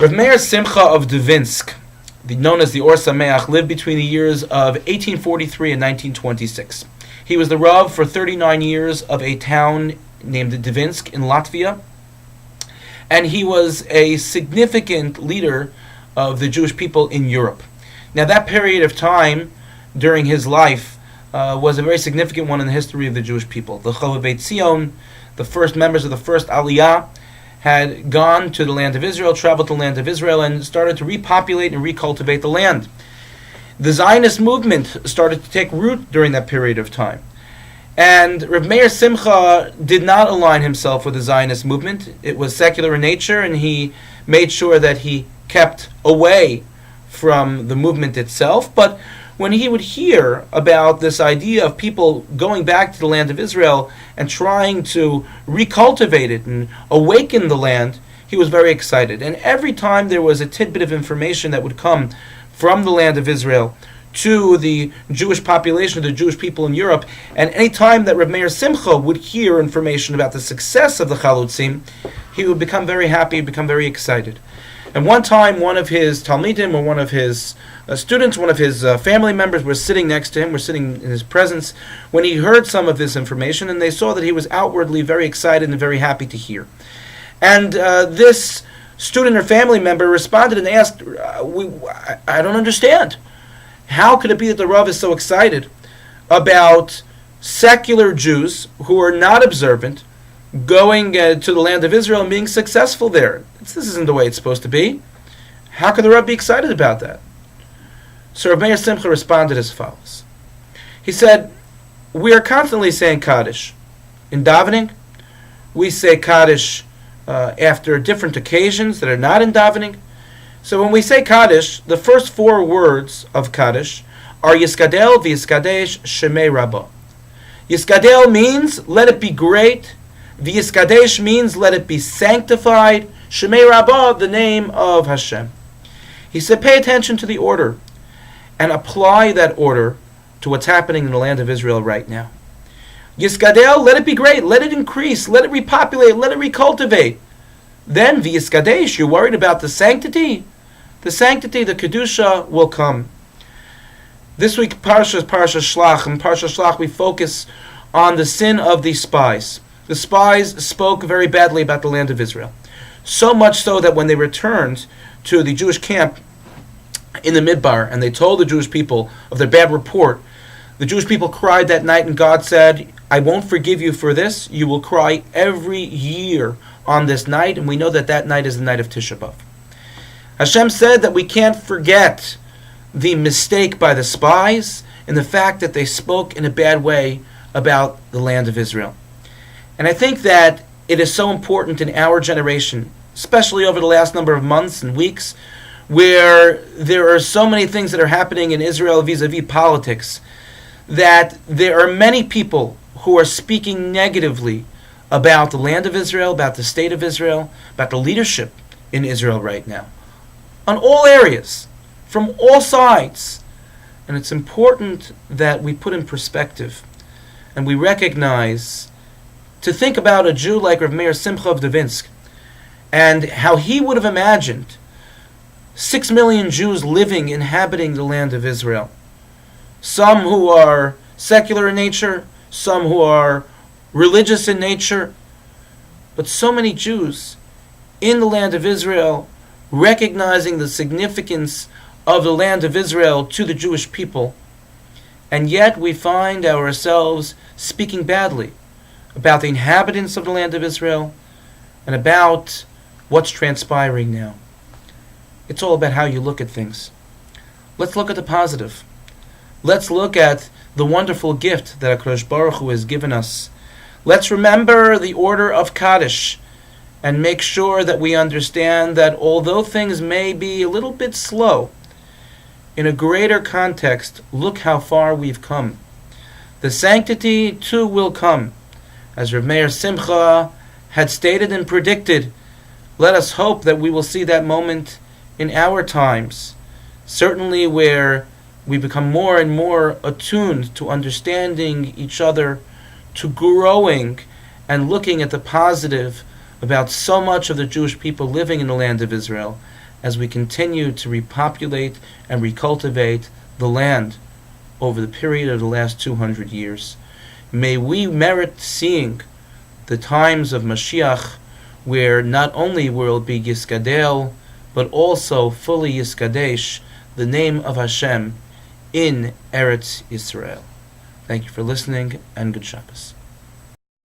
Rav Meir Simcha of Dvinsk, known as the Or Sameach, lived between the years of 1843 and 1926. He was the Rav for 39 years of a town named Dvinsk in Latvia, and he was a significant leader of the Jewish people in Europe. Now, that period of time during his life was a very significant one in the history of the Jewish people. The Chovevei Tzion, the first members of the first Aliyah, had gone to the land of Israel, traveled to the land of Israel, and started to repopulate and recultivate the land. The Zionist movement started to take root during that period of time. And Rav Meir Simcha did not align himself with the Zionist movement. It was secular in nature, and he made sure that he kept away from the movement itself. But when he would hear about this idea of people going back to the land of Israel and trying to recultivate it and awaken the land, he was very excited. And every time there was a tidbit of information that would come from the land of Israel to the Jewish population, the Jewish people in Europe, and any time that Rav Meir Simcha would hear information about the success of the Chalutzim, he would become very happy, become very excited. And one time, one of his Talmidim, or one of his students, one of his family members, were sitting next to him, were sitting in his presence, when he heard some of this information, and they saw that he was outwardly very excited and very happy to hear. And this student or family member responded and asked, I don't understand. How could it be that the Rav is so excited about secular Jews who are not observant going to the land of Israel and being successful there? This isn't the way it's supposed to be. How could the Rav be excited about that? So Rav Meir Simcha responded as follows. He said, we are constantly saying Kaddish. In davening, we say Kaddish after different occasions that are not in davening. So when we say Kaddish, the first four words of Kaddish are Yiskadel v'Yiskadesh Shemei Rabbah. Yiskadel means, let it be great. V'Yiskadesh means, let it be sanctified. Shemei Rabbah, the name of Hashem. He said, pay attention to the order and apply that order to what's happening in the land of Israel right now. Yiskadel, let it be great, let it increase, let it repopulate, let it recultivate. Then, v'Yiskadesh, you're worried about the sanctity? The sanctity, the Kedusha, will come. This week, Parasha Shlach. In Parasha Shlach, we focus on the sin of the spies. The spies spoke very badly about the land of Israel. So much so that when they returned to the Jewish camp in the Midbar, and they told the Jewish people of their bad report, the Jewish people cried that night, and God said, I won't forgive you for this. You will cry every year on this night, and we know that that night is the night of Tisha B'Av. Hashem said that we can't forget the mistake by the spies and the fact that they spoke in a bad way about the land of Israel. And I think that it is so important in our generation, especially over the last number of months and weeks, where there are so many things that are happening in Israel vis-a-vis politics, that there are many people who are speaking negatively about the land of Israel, about the state of Israel, about the leadership in Israel right now, on all areas, from all sides. And it's important that we put in perspective and we recognize, to think about a Jew like Rav Meir Simcha of Dvinsk and how he would have imagined 6 million Jews living, inhabiting the land of Israel. Some who are secular in nature, some who are religious in nature, but so many Jews in the land of Israel, recognizing the significance of the land of Israel to the Jewish people, and yet we find ourselves speaking badly about the inhabitants of the land of Israel and about what's transpiring now. It's all about how you look at things. Let's look at the positive. Let's look at the wonderful gift that HaKadosh Baruch Hu has given us. Let's remember the order of Kaddish and make sure that we understand that although things may be a little bit slow, in a greater context, look how far we've come. The sanctity too will come. As Rav Meir Simcha had stated and predicted, let us hope that we will see that moment in our times, certainly where we become more and more attuned to understanding each other, to growing and looking at the positive about so much of the Jewish people living in the land of Israel, as we continue to repopulate and recultivate the land over the period of the last 200 years. May we merit seeing the times of Mashiach, where not only will it be Yiskadel, but also fully Yiskadesh, the name of Hashem, in Eretz Yisrael. Thank you for listening, and good Shabbos.